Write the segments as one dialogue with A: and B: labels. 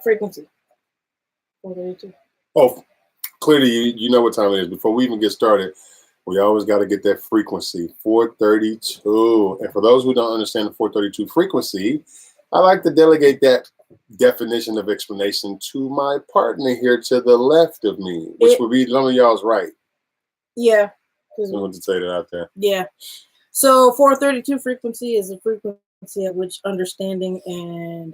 A: frequency. 432.
B: Oh, clearly you know what time it is. Before we even get started, we always got to get that frequency, 432. And for those who don't understand the 432 frequency, I like to delegate that definition of explanation to my partner here to the left of me, which would be some of y'all's right.
A: Yeah.
B: I want to say that out there.
A: Yeah. So 432 frequency is a frequency at which understanding and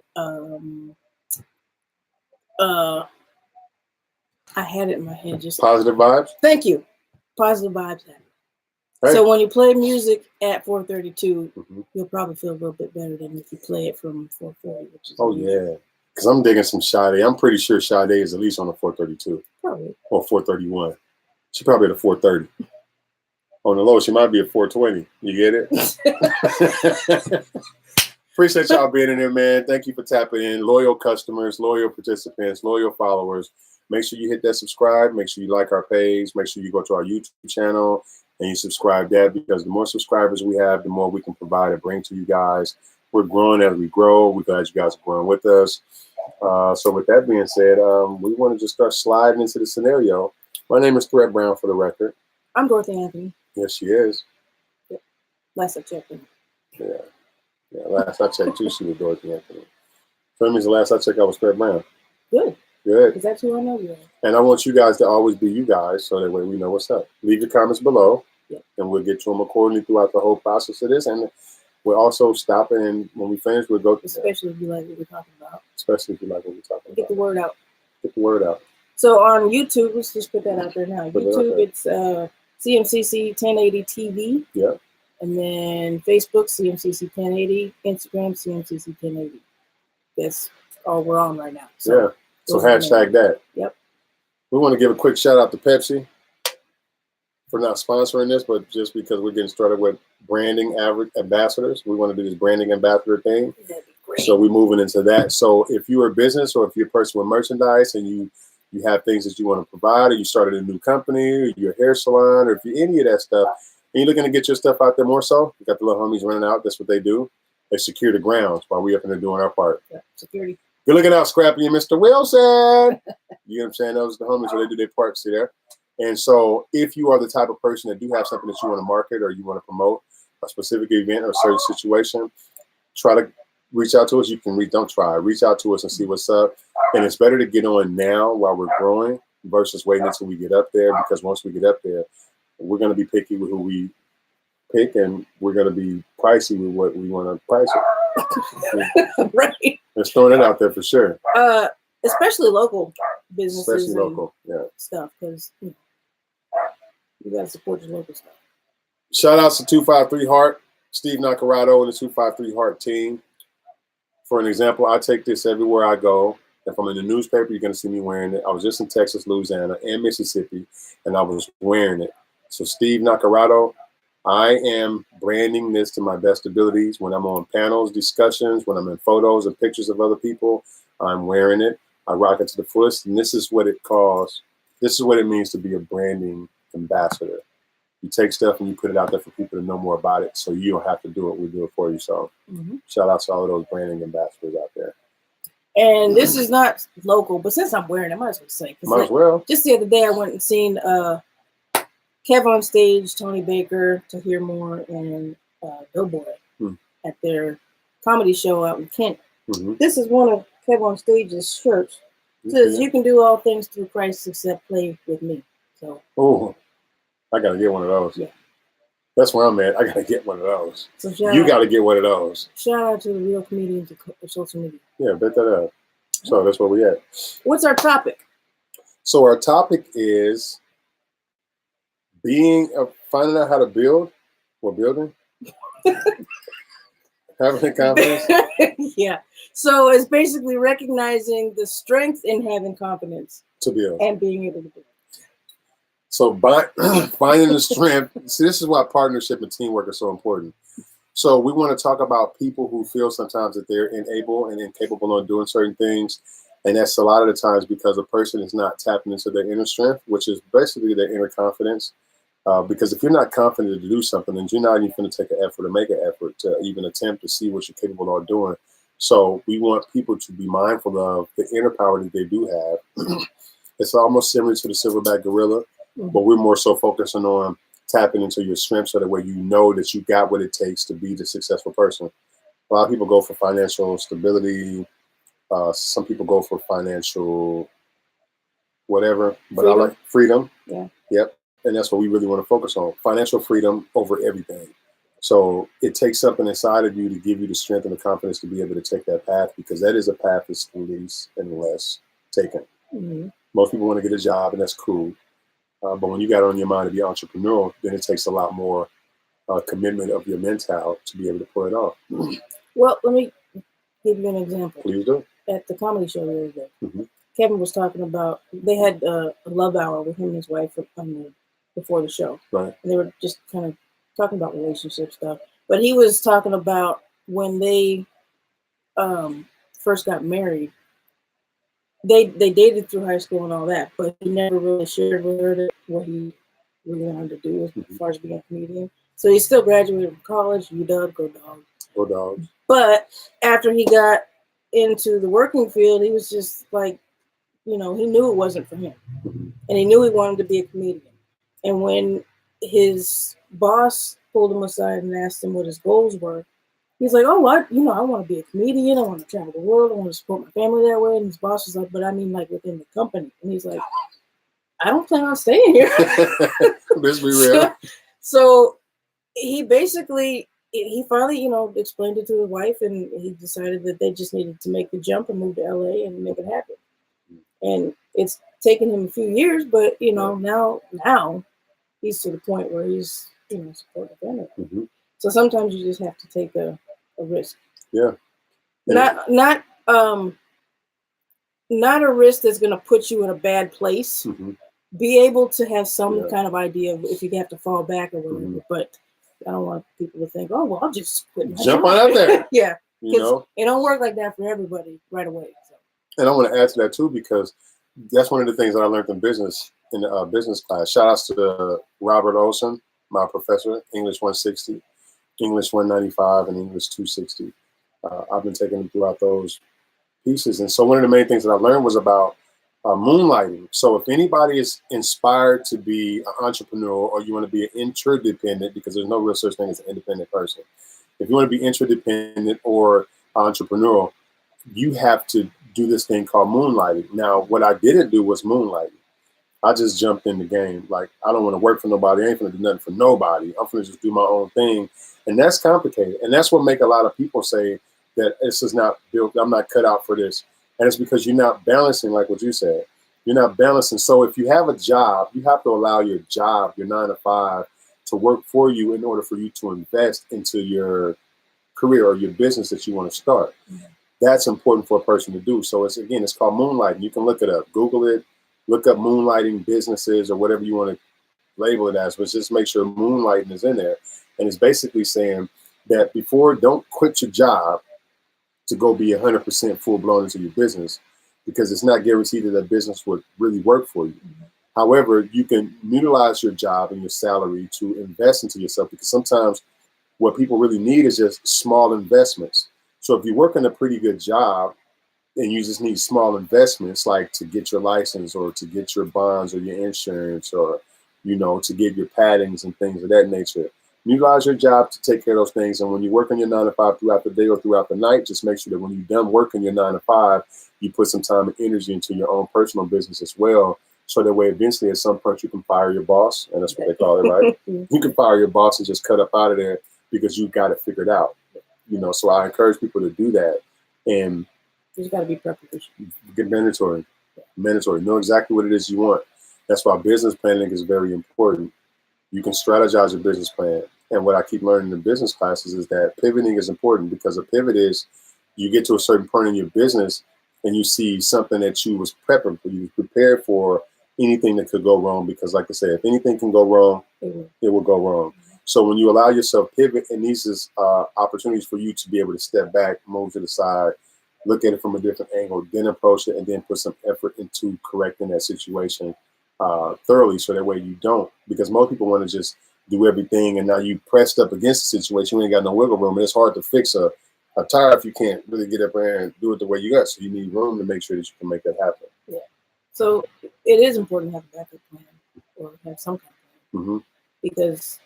A: I had it in my head just
B: positive vibes.
A: Thank you. Positive vibes. Hey. So when you play music at 432, you'll probably feel a little bit better than if you play it from 440. Which is
B: yeah, because I'm digging some Sade. I'm pretty sure Sade is at least on a 432.
A: Probably.
B: Or 431. She probably at a 430. On the low, she might be at 420. You get it? Appreciate y'all being in there, man. Thank you for tapping in. Loyal customers, loyal participants, loyal followers. Make sure you hit that subscribe. Make sure you like our page. Make sure you go to our YouTube channel and you subscribe there, because the more subscribers we have, the more we can provide and bring to you guys. We're growing as we grow. We're glad you guys are growing with us. So with that being said, we want to just start sliding into the scenario. My name is Threat Brown, for the record.
A: I'm Dorothy Anthony.
B: Yes, she is.
A: Yeah. Last I checked.
B: Yeah, last I checked too, she was Dorothy Anthony. So that means the last I checked, I was Threat Brown.
A: Good.
B: Good.
A: Because that's who I know you are.
B: And I want you guys to always be you guys, so that way we know what's up. Leave your comments below, and we'll get to them accordingly throughout the whole process of this. And we'll also stop, and when we finish, we'll go.
A: Especially if you like what we're talking about.
B: Especially if you like what we're talking about.
A: Get the word out.
B: Get the word out.
A: So on YouTube, let's just put that out there now. YouTube, it's CMCC 1080 TV.
B: Yeah. And
A: then Facebook, CMCC 1080. Instagram, CMCC 1080. That's all we're on right now. So,
B: yeah. So hashtag that.
A: Yep.
B: We want to give a quick shout out to Pepsi for not sponsoring this, but just because we're getting started with branding ambassadors. We want to do this branding ambassador thing.
A: That'd be great.
B: So we're moving into that. So if you're a business or if you're a person with merchandise and you have things that you want to provide, or you started a new company, or you're a hair salon, or if you're any of that stuff, and you're looking to get your stuff out there more so, you got the little homies running out. That's what they do. They secure the grounds while we up in there doing our part.
A: Yeah, security.
B: Good looking out, Scrappy and Mr. Wilson. You know what I'm saying? Those are the homies where they do their part, see there. And so if you are the type of person that do have something that you want to market or you want to promote a specific event or a certain situation, try to reach out to us. You can don't try. Reach out to us and see what's up. And it's better to get on now while we're growing versus waiting until we get up there, because once we get up there, we're going to be picky with who we pick, and we're going to be pricey with what we want to price it.
A: Right.
B: Let's throw it out there for sure.
A: Especially local businesses.
B: Especially local,
A: stuff, because you got to support your local stuff.
B: Shout outs to 253 Heart, Steve Nacarado and the 253 Heart team. For an example, I take this everywhere I go. If I'm in the newspaper, you're going to see me wearing it. I was just in Texas, Louisiana, and Mississippi, and I was wearing it. So Steve Nacarado, I am branding this to my best abilities. When I'm on panels, discussions, when I'm in photos and pictures of other people, I'm wearing it. I rock it to the fullest, and this is what it calls. This is what it means to be a branding ambassador. You take stuff and you put it out there for people to know more about it, so you don't have to do it. We do it for you. So shout out to all of those branding ambassadors out there.
A: And this is not local, but since I'm wearing it, I might as well say.
B: Might as well.
A: Just the other day, I went and seen Kev on Stage, Tony Baker, To Hear More, and Doughboy at their comedy show out in Kent. This is one of Kev on Stage's shirts. It says, "You can do all things through Christ except play with me." So.
B: Oh, I gotta get one of those.
A: Yeah.
B: That's where I'm at. I gotta get one of those.
A: So
B: you gotta get one of those.
A: Shout out to the real comedians of social media.
B: Yeah, bet that up. So that's where we at.
A: What's our topic?
B: So our topic is finding out how to build or building. Having confidence.
A: Yeah. So it's basically recognizing the strength in having confidence
B: to build
A: and being able to build.
B: So finding the strength. See, this is why partnership and teamwork are so important. So we want to talk about people who feel sometimes that they're unable and incapable of doing certain things. And that's a lot of the times because a person is not tapping into their inner strength, which is basically their inner confidence. Because if you're not confident to do something, then you're not even going to take an effort or make an effort to even attempt to see what you're capable of doing. So we want people to be mindful of the inner power that they do have. It's almost similar to the silverback gorilla, but we're more so focusing on tapping into your strengths so that way you know that you got what it takes to be the successful person. A lot of people go for financial stability. Some people go for financial whatever, but freedom. I like freedom.
A: Yeah.
B: Yep. And that's what we really want to focus on. Financial freedom over everything. So it takes something inside of you to give you the strength and the confidence to be able to take that path, because that is a path that's least and less taken.
A: Mm-hmm.
B: Most people want to get a job, and that's cool. But when you got it on your mind to be entrepreneurial, then it takes a lot more commitment of your mental to be able to pull it off.
A: Well, let me give you an example.
B: Please do.
A: At the comedy show the other day, Kevin was talking about, they had a love hour with him and his wife before the show.
B: Right.
A: And they were just kind of talking about relationship stuff. But he was talking about when they first got married, they dated through high school and all that, but he never really shared with her what he really wanted to do as far as being a comedian. So he still graduated from college. UW, go Dogs.
B: Go Dogs.
A: But after he got into the working field, he was just like, he knew it wasn't for him. And he knew he wanted to be a comedian. And when his boss pulled him aside and asked him what his goals were, he's like, oh, I want to be a comedian. I want to travel the world. I want to support my family that way. And his boss was like, but I mean, like, within the company. And he's like, I don't plan on staying here.
B: Let's be real.
A: So he basically, he finally, explained it to his wife, and he decided that they just needed to make the jump and move to LA and make it happen. And it's taken him a few years, but, now he's to the point where he's, supportive family. So sometimes you just have to take a risk.
B: Yeah.
A: Not a risk that's going to put you in a bad place. Be able to have some kind of idea of if you have to fall back or whatever. But I don't want people to think, oh, well, I'll just quit.
B: Jump on out there.
A: Yeah. It don't work like that for everybody right away. So.
B: And I want to add to that too, because that's one of the things that I learned in business class. Shout outs to Robert Olson, my professor, English 160, English 195, and English 260. I've been taking them throughout those pieces. And so one of the main things that I learned was about moonlighting. So if anybody is inspired to be an entrepreneur, or you want to be an interdependent, because there's no real such thing as an independent person. If you want to be interdependent or entrepreneurial, you have to do this thing called moonlighting. Now, what I didn't do was moonlighting. I just jumped in the game. Like, I don't want to work for nobody. I ain't going to do nothing for nobody. I'm going to just do my own thing. And that's complicated. And that's what make a lot of people say that this is not built. I'm not cut out for this. And it's because you're not balancing, like what you said. You're not balancing. So if you have a job, you have to allow your job, your 9 to 5, to work for you in order for you to invest into your career or your business that you want to start. That's important for a person to do. So it's called moonlighting. You can look it up, Google it, look up moonlighting businesses or whatever you want to label it as, but just make sure moonlighting is in there. And it's basically saying that don't quit your job to go be 100% full blown into your business, because it's not guaranteed that that business would really work for you. However, you can utilize your job and your salary to invest into yourself, because sometimes what people really need is just small investments. So if you work in a pretty good job and you just need small investments, like to get your license or to get your bonds or your insurance or, to get your paddings and things of that nature, utilize your job to take care of those things. And when you work on your 9 to 5 throughout the day or throughout the night, just make sure that when you're done working your 9 to 5, you put some time and energy into your own personal business as well. So that way, eventually, at some point, you can fire your boss. And that's what they call it, right? You can fire your boss and just cut up out of there because you've got it figured out. So I encourage people to do that. And
A: you just got to be prepared.
B: Get mandatory. Know exactly what it is you want. That's why business planning is very important. You can strategize your business plan. And what I keep learning in business classes is that pivoting is important, because a pivot is you get to a certain point in your business and you see something that you was prepping for. You prepared for anything that could go wrong, because like I said, if anything can go wrong, it will go wrong. So when you allow yourself pivot, and these is opportunities for you to be able to step back, move to the side, look at it from a different angle, then approach it, and then put some effort into correcting that situation thoroughly, so that way you don't. Because most people want to just do everything, and now you pressed up against the situation, you ain't got no wiggle room, and it's hard to fix a tire if you can't really get up there and do it the way you got. So you need room to make sure that you can make that happen.
A: Yeah. So it is important to have a backup plan or have some kind of plan because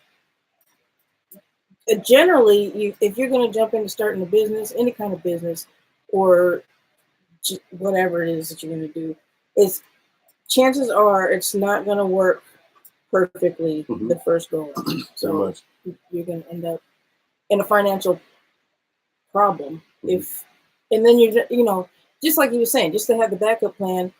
A: generally, if you're going to jump into starting a business, any kind of business, or whatever it is that you're going to do, chances are it's not going to work perfectly the first go around. So you're going to end up in a financial problem and then just like you were saying, just to have the backup plan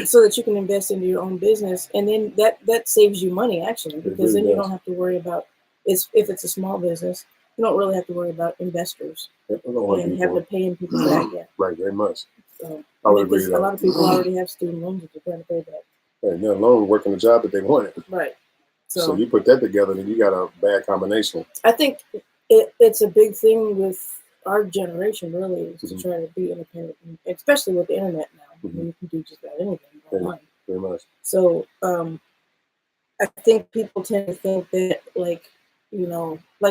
A: so that you can invest into your own business, and then that saves you money actually, because then you don't have to worry about if it's a small business, you don't really have to worry about investors and having to pay people back yet.
B: Right, very much.
A: So, I would agree with that. A lot of people already have student loans that they're trying to pay back.
B: And they're alone working the job that they wanted.
A: Right.
B: So you put that together, then you got a bad combination.
A: I think it's a big thing with our generation, really, is to try to be independent, especially with the internet now. You can do just about anything online.
B: Very much.
A: So I think people tend to think that, like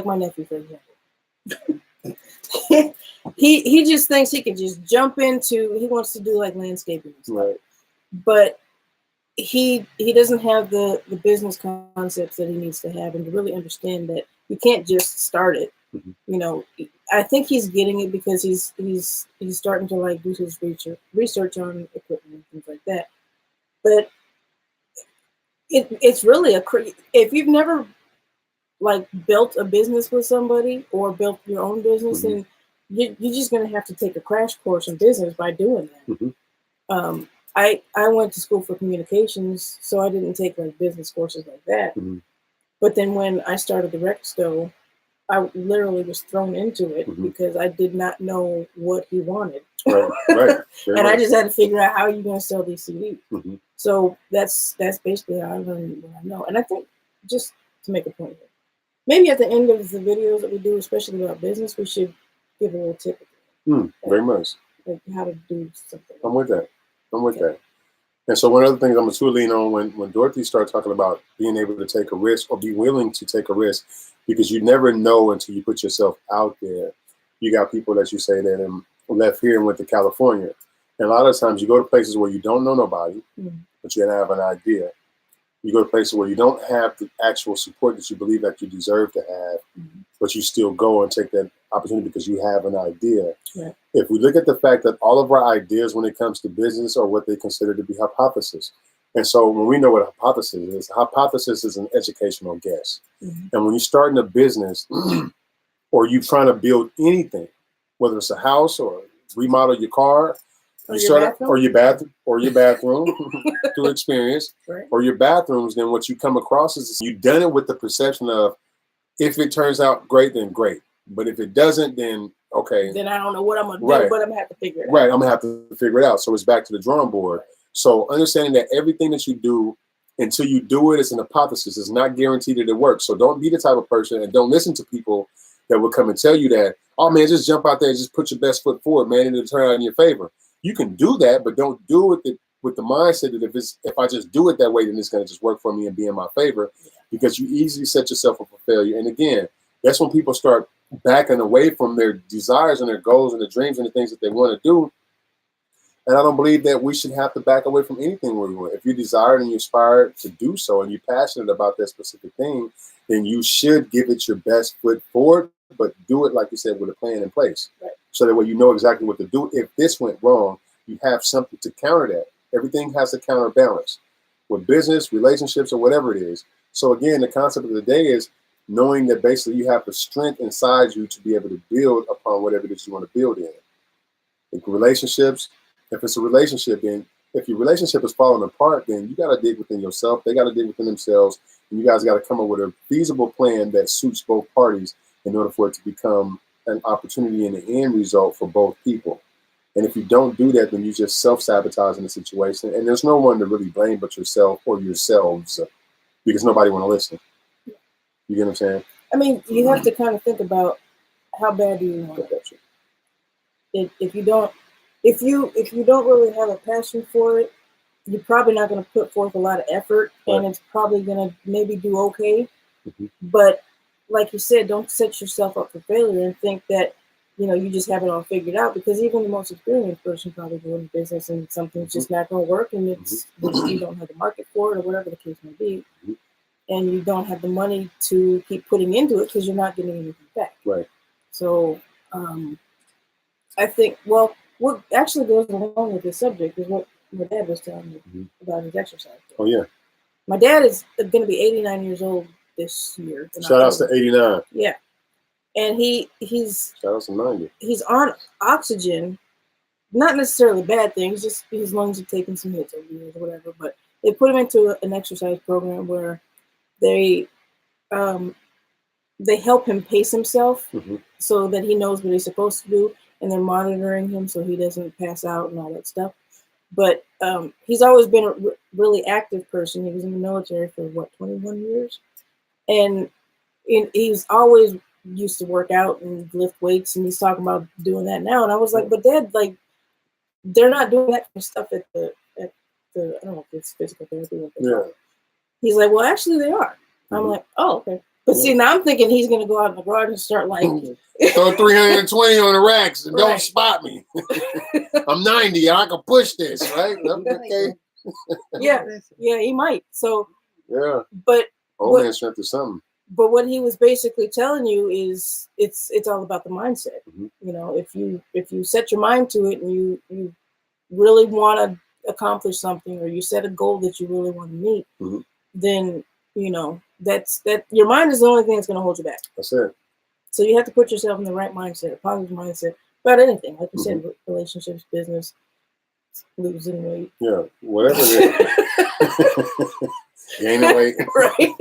A: my nephew, for example. he just thinks he can just jump into. He wants to do like landscaping and stuff,
B: right?
A: But he doesn't have the business concepts that he needs to have, and to really understand that you can't just start it. I think he's getting it because he's starting to like do his research on equipment and things like that. But it's really if you've never like built a business with somebody or built your own business, then you're just going to have to take a crash course in business by doing that. I went to school for communications, so I didn't take like business courses like that. But then when I started the record store, I literally was thrown into it because I did not know what he wanted. Right. And I just had to figure out how you're going to sell these CDs. So that's basically how I learned what I know. And I think, just to make a point here, maybe at the end of the videos that we do, especially about business, we should give a little tip.
B: Very much.
A: Like how to do something.
B: I'm with that. And so one of the things I'm going to lean on when Dorothy started talking about being able to take a risk or be willing to take a risk, because you never know until you put yourself out there. You got people that you say that left here and went to California. And a lot of times you go to places where you don't know nobody, but you have an idea. You go to places where you don't have the actual support that you believe that you deserve to have, but you still go and take that opportunity because you have an idea. Yeah. If we look at the fact that all of our ideas when it comes to business are what they consider to be hypothesis. And so when we know what a hypothesis is an educational guess. And when you're starting a business or you're trying to build anything, whether it's a house or remodel your car, or your bathroom through experience, or your bathrooms, then what you come across is you've done it with the perception of, if it turns out great, then great. But if it doesn't, then okay.
A: Then I don't know what I'm going to do, but I'm going to have to figure it out.
B: Right, I'm going to have to figure it out. So it's back to the drawing board. So understanding that everything that you do, until you do it, is an hypothesis. It's not guaranteed that it works. So don't be the type of person, and don't listen to people that will come and tell you that, oh man, just jump out there and just put your best foot forward, man, and it'll turn out in your favor. You can do that, but don't do it with the mindset that if I just do it that way, then it's going to just work for me and be in my favor, because you easily set yourself up for failure. And again, that's when people start backing away from their desires and their goals and the dreams and the things that they want to do. And I don't believe that we should have to back away from anything we want. If you desire and you aspire to do so, and you're passionate about that specific thing, then you should give it your best foot forward, but do it, like you said, with a plan in place. So that way you know exactly what to do. If this went wrong, you have something to counter that. Everything has a counterbalance with business, relationships, or whatever it is. So again, the concept of the day is knowing that basically you have the strength inside you to be able to build upon whatever it is you want to build in. Like relationships, if it's a relationship, then if your relationship is falling apart, then you got to dig within yourself. They got to dig within themselves. And you guys got to come up with a feasible plan that suits both parties in order for it to become an opportunity in the end result for both people. And if you don't do that, then you just self-sabotage in the situation. And there's no one to really blame but yourself or yourselves, because nobody want to listen. You get what I'm saying?
A: I mean, you have to kind of think about how bad do you want it. If you don't really have a passion for it, you're probably not going to put forth a lot of effort, and it's probably going to maybe do okay. But like you said, don't set yourself up for failure and think that you just have it all figured out, because even the most experienced person probably doing business and something's just not going to work, and it's you don't have the market for it, or whatever the case may be, and you don't have the money to keep putting into it because you're not getting anything back.
B: Right.
A: So I think, well, what actually goes along with this subject is what my dad was telling me about his exercise.
B: Oh, yeah.
A: My dad is going to be 89 years old this year.
B: Shout out to 89.
A: Yeah. And he's
B: shout out to 90.
A: He's on oxygen, not necessarily a bad thing. It's just his lungs are taking some hits over the years or whatever. But they put him into an exercise program where they help him pace himself so that he knows what he's supposed to do, and they're monitoring him so he doesn't pass out and all that stuff. But he's always been a really active person. He was in the military for 21 years, and he's always used to work out and lift weights, and he's talking about doing that now. And I was like, but Dad, like, they're not doing that kind of stuff at the I don't know if it's physical therapy. He's like, well, actually they are. I'm like, oh, okay. But see, now I'm thinking he's going to go out in the garden and start like
B: throw 320 on the racks and don't spot me. I'm 90. I can push this, right? Okay.
A: Yeah, he might. So
B: yeah,
A: but
B: old man strength is something.
A: But what he was basically telling you is it's all about the mindset. If you set your mind to it and you really want to accomplish something, or you set a goal that you really want to meet, then that's your mind is the only thing that's going to hold you back.
B: That's it.
A: So you have to put yourself in the right mindset, a positive mindset about anything, like you said, relationships, business, losing weight.
B: Yeah, whatever it is. Gaining weight.
A: Right.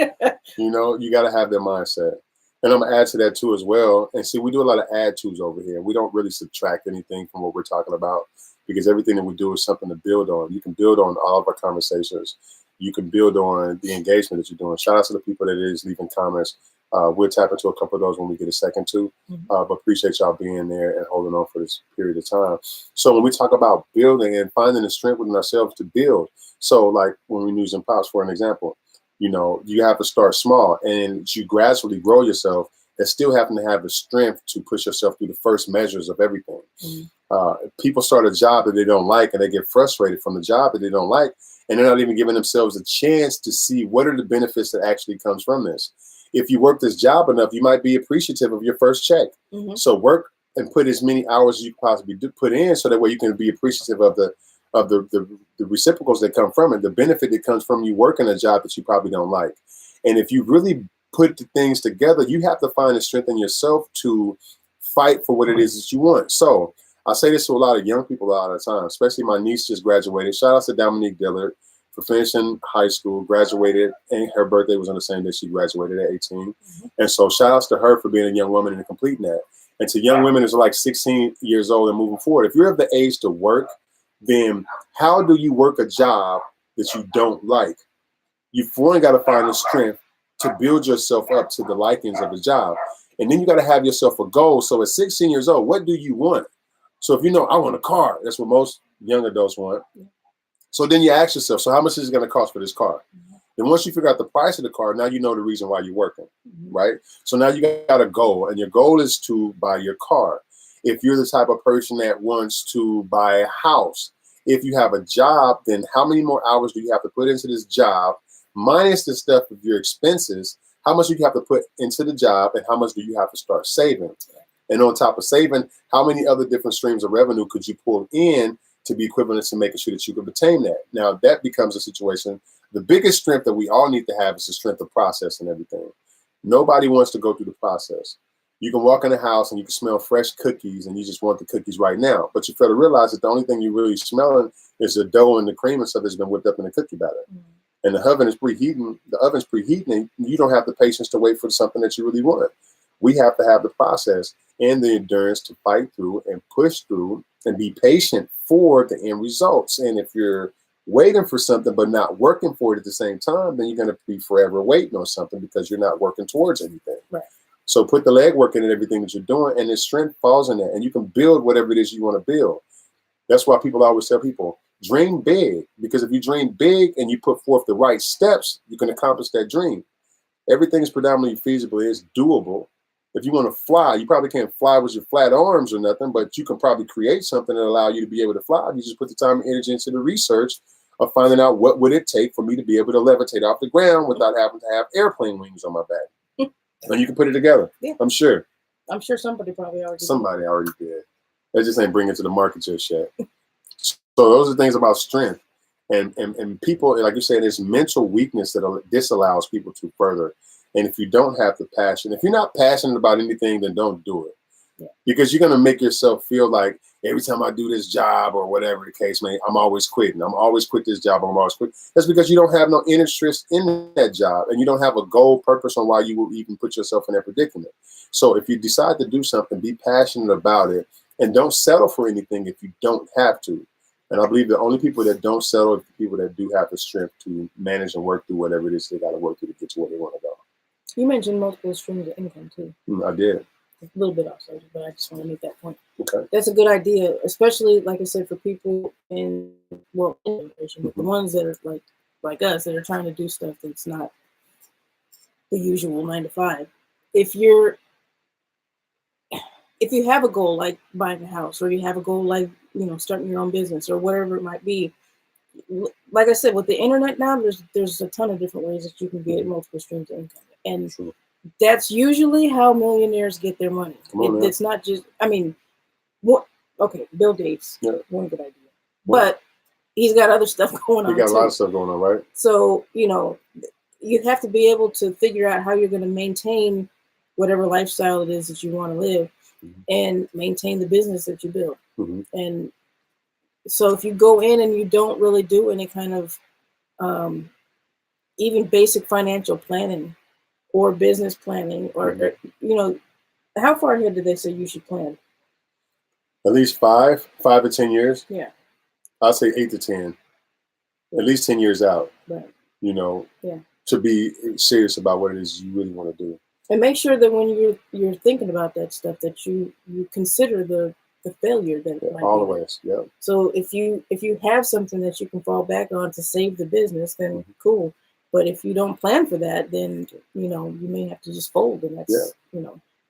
B: You got to have that mindset. And I'm going to add to that too as well. And see, we do a lot of add tos over here. We don't really subtract anything from what we're talking about, because everything that we do is something to build on. You can build on all of our conversations. You can build on the engagement that you're doing. Shout out to the people that is leaving comments. We'll tap into a couple of those when we get a second to. But appreciate y'all being there and holding on for this period of time. So when we talk about building and finding the strength within ourselves to build, so like when we're using Pops for an example, you have to start small and you gradually grow yourself, and still having to have the strength to push yourself through the first measures of everything. People start a job that they don't like, and they get frustrated from the job that they don't like, and they're not even giving themselves a chance to see what are the benefits that actually comes from this. If you work this job enough, you might be appreciative of your first check. So work and put as many hours as you possibly put in, so that way you can be appreciative of the reciprocals that come from it, the benefit that comes from you working a job that you probably don't like. And if you really put the things together, you have to find the strength in yourself to fight for what it is that you want. So I say this to a lot of young people a lot of the time, especially my niece just graduated. Shout out to Dominique Dillard for finishing high school, graduated, and her birthday was on the same day she graduated at 18. And so shout outs to her for being a young woman and completing that. And to young women who are like 16 years old and moving forward, if you're of the age to work, then how do you work a job that you don't like? You've only got to find the strength to build yourself up to the likings of the job. And then you got to have yourself a goal. So at 16 years old, what do you want? So if I want a car, that's what most young adults want. So then you ask yourself, so how much is it going to cost for this car? Then once you figure out the price of the car, now you know the reason why you're working, right? So now you got a goal, and your goal is to buy your car. If you're the type of person that wants to buy a house, if you have a job, then how many more hours do you have to put into this job, minus the stuff of your expenses? How much do you have to put into the job, and how much do you have to start saving? And on top of saving, how many other different streams of revenue could you pull in to be equivalent to making sure that you can obtain that? Now that becomes a situation. The biggest strength that we all need to have is the strength of process and everything. Nobody wants to go through the process. You can walk in the house and you can smell fresh cookies and you just want the cookies right now. But you fail to realize that the only thing you're really smelling is the dough and the cream and stuff that's been whipped up in the cookie batter. And the oven is preheating. The oven's preheating, and you don't have the patience to wait for something that you really want. We have to have the process and the endurance to fight through and push through and be patient for the end results. And if you're waiting for something but not working for it at the same time, then you're going to be forever waiting on something because you're not working towards anything.
A: Right.
B: So put the legwork in everything that you're doing, and the strength falls in that. And you can build whatever it is you want to build. That's why people always tell people, dream big, because if you dream big and you put forth the right steps, you can accomplish that dream. Everything is predominantly feasible, it's doable. If you want to fly, you probably can't fly with your flat arms or nothing, but you can probably create something that allow you to be able to fly. You just put the time and energy into the research of finding out what would it take for me to be able to levitate off the ground without having to have airplane wings on my back. And you can put it together.
A: Yeah.
B: I'm sure
A: somebody probably already
B: did. They just ain't bring it to the market just yet. So those are things about strength. And people, like you said, there's mental weakness that disallows people to further. And if you don't have the passion, if you're not passionate about anything, then don't do it. Yeah. Because you're going to make yourself feel like every time I do this job or whatever the case may, I'm always quitting. I'm always quit this job. I'm always quit. That's because you don't have no interest in that job and you don't have a goal, purpose on why you will even put yourself in that predicament. So if you decide to do something, be passionate about it and don't settle for anything if you don't have to. And I believe the only people that don't settle are the people that do have the strength to manage and work through whatever it is they got to work through to get to where they want to go.
A: You mentioned multiple streams of income too.
B: I did.
A: A little bit off subject, but I just want to make that point.
B: Okay.
A: That's a good idea, especially like I said, for people in generation, the ones that are like us that are trying to do stuff that's not the usual 9 to 5. If you have a goal like buying a house, or you have a goal like starting your own business or whatever it might be, like I said, with the internet now, there's a ton of different ways that you can get multiple streams of income, and that's usually how millionaires get their money. It's not just, Bill Gates, one good idea, but he's got other stuff going on.
B: He got a lot of stuff going on, right?
A: So you have to be able to figure out how you're going to maintain whatever lifestyle it is that you want to live, and maintain the business that you build. And so if you go in and you don't really do any kind of even basic financial planning or business planning, or how far ahead do they say you should plan?
B: At least 5 to 10 years.
A: Yeah,
B: I'll say 8 to 10. At least 10 years out.
A: Right.
B: To be serious about what it is you really want to do.
A: And make sure that when you're thinking about that stuff, that you consider the failure that it might be.
B: Always, yeah.
A: So if you have something that you can fall back on to save the business, then cool. But if you don't plan for that, then you may have to just fold, and that's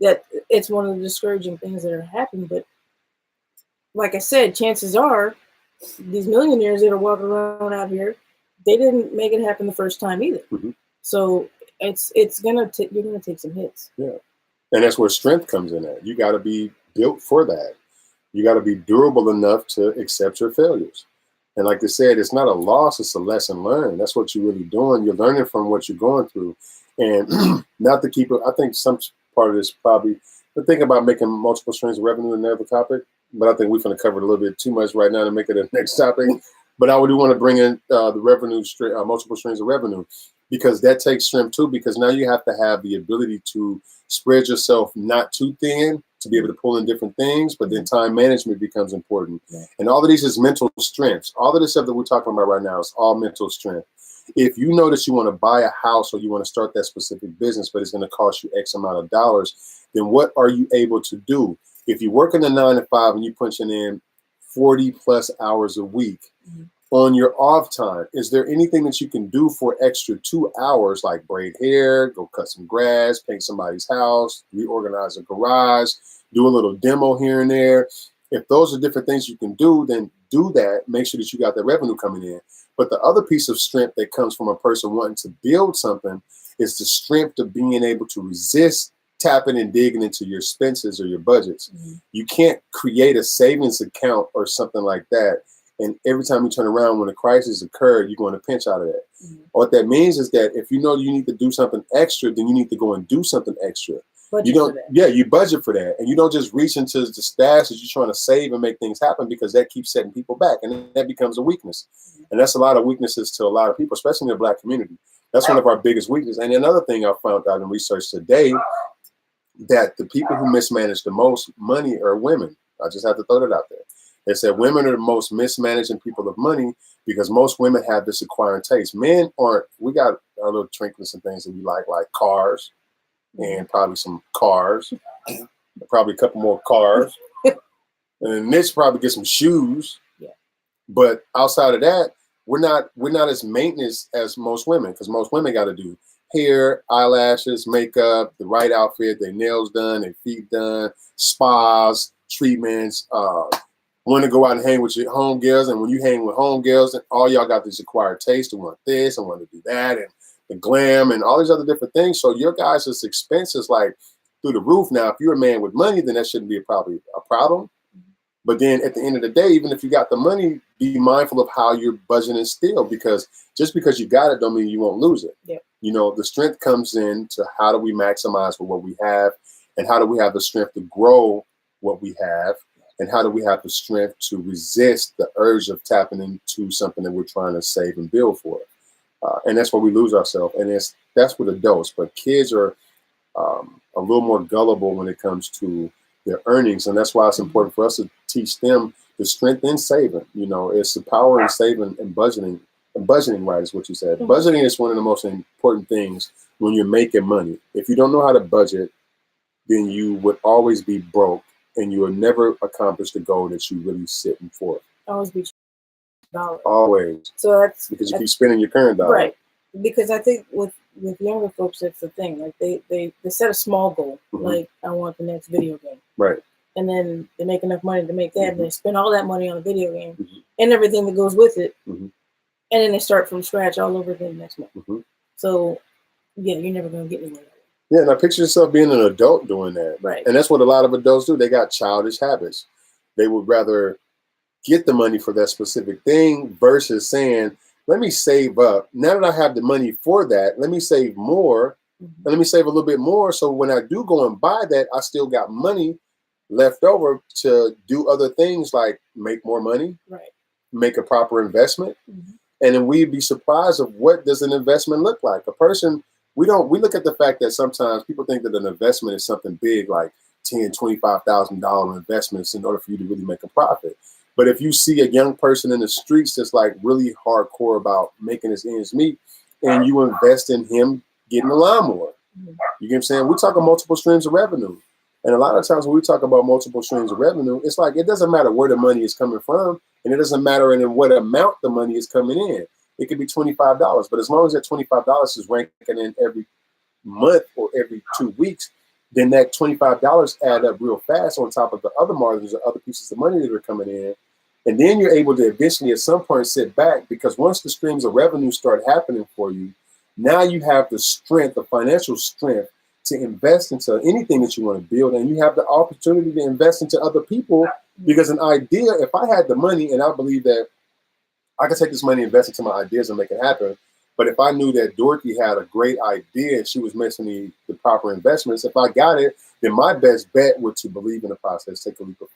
A: that it's one of the discouraging things that are happening. But like I said, chances are these millionaires that are walking around out here, they didn't make it happen the first time either. So you're gonna take some hits. Yeah,
B: and that's where strength comes in at. You got to be built for that. You got to be durable enough to accept your failures. And like they said, it's not a loss, it's a lesson learned. That's what you're really doing. You're learning from what you're going through. And not to keep it, I think some part of this probably, but think about making multiple streams of revenue another topic. But I think we're going to cover it a little bit too much right now to make it a next topic. But I do want to bring in the revenue, multiple streams of revenue, because that takes strength too, because now you have to have the ability to spread yourself not too thin, to be able to pull in different things, but then time management becomes important. Yeah. And all of these is mental strengths. All of this stuff that we're talking about right now is all mental strength. If you know that you want to buy a house or you want to start that specific business, but it's going to cost you X amount of dollars, then what are you able to do? If you work in a 9 to 5 and you're punching in 40 plus hours a week, on your off time, is there anything that you can do for extra 2 hours, like braid hair, go cut some grass, paint somebody's house, reorganize a garage, do a little demo here and there? If those are different things you can do, then do that. Make sure that you got the revenue coming in. But the other piece of strength that comes from a person wanting to build something is the strength of being able to resist tapping and digging into your expenses or your budgets. You can't create a savings account or something like that, and every time you turn around when a crisis occurred, you're going to pinch out of that. What that means is that if you know you need to do something extra, then you need to go and do something extra. You budget for that, and you don't just reach into the stash that you're trying to save and make things happen, because that keeps setting people back, and that becomes a weakness. And that's a lot of weaknesses to a lot of people, especially in the Black community. That's one of our biggest weaknesses. And another thing I found out in research today, that the people who mismanage the most money are women. I just have to throw that out there. They said women are the most mismanaging people of money, because most women have this acquired taste. Men aren't. We got our little trinkets and things that we like cars, and probably some cars, probably a couple more cars, and then Mitch probably get some shoes. Yeah. But outside of that, we're not as maintenance as most women, because most women got to do hair, eyelashes, makeup, the right outfit, their nails done, their feet done, spas, treatments, want to go out and hang with your homegirls. And when you hang with homegirls, and all y'all got this acquired taste to want this and want to do that and the glam and all these other different things. So your guys' expenses like through the roof. Now, if you're a man with money, then that shouldn't be probably a problem. But then at the end of the day, even if you got the money, be mindful of how you're budgeting still, because just because you got it don't mean you won't lose it.
A: Yeah.
B: You know, the strength comes in to how do we maximize for what we have, and how do we have the strength to grow what we have, and how do we have the strength to resist the urge of tapping into something that we're trying to save and build for. And that's where we lose ourselves. And that's with adults, but kids are a little more gullible when it comes to their earnings. And that's why it's important for us to teach them the strength in saving. You know, it's the power in saving and budgeting. And budgeting, right, is what you said. Mm-hmm. Budgeting is one of the most important things when you're making money. If you don't know how to budget, then you would always be broke and you will never accomplish the goal that you really sitting for.
A: Always be dollar.
B: Always.
A: So that's
B: because you keep spending your current dollar.
A: Right. Because I think with younger folks, that's the thing. Like they set a small goal, mm-hmm. like I want the next video game.
B: Right.
A: And then they make enough money to make that, mm-hmm. and they spend all that money on a video game
B: mm-hmm.
A: and everything that goes with it.
B: Mm-hmm.
A: And then they start from scratch all over again next month.
B: Mm-hmm.
A: So yeah, you're never gonna get anywhere.
B: Yeah, now picture yourself being an adult doing that.
A: Right.
B: And that's what a lot of adults do. They got childish habits. They would rather get the money for that specific thing versus saying, let me save up. Now that I have the money for that, let me save more, mm-hmm. and let me save a little bit more. So when I do go and buy that, I still got money left over to do other things like make more money,
A: right? Make
B: a proper investment.
A: Mm-hmm.
B: And then we'd be surprised of what does an investment look like. A person, we look at the fact that sometimes people think that an investment is something big, like $10,000, $25,000 investments in order for you to really make a profit. But if you see a young person in the streets that's like really hardcore about making his ends meet, and you invest in him getting a lawnmower, you get what I'm saying? We talk about multiple streams of revenue. And a lot of times when we talk about multiple streams of revenue, it's like it doesn't matter where the money is coming from, and it doesn't matter in what amount the money is coming in. It could be $25, but as long as that $25 is ranking in every month or every 2 weeks, then that $25 add up real fast on top of the other margins or other pieces of money that are coming in. And then you're able to eventually at some point sit back, because once the streams of revenue start happening for you, now you have the strength, the financial strength to invest into anything that you want to build. And you have the opportunity to invest into other people, because an idea, if I had the money and I believe that I could take this money, invest into my ideas and make it happen. But if I knew that Dorothy had a great idea and she was making the proper investments, if I got it, then my best bet would to believe in the process, take a leap of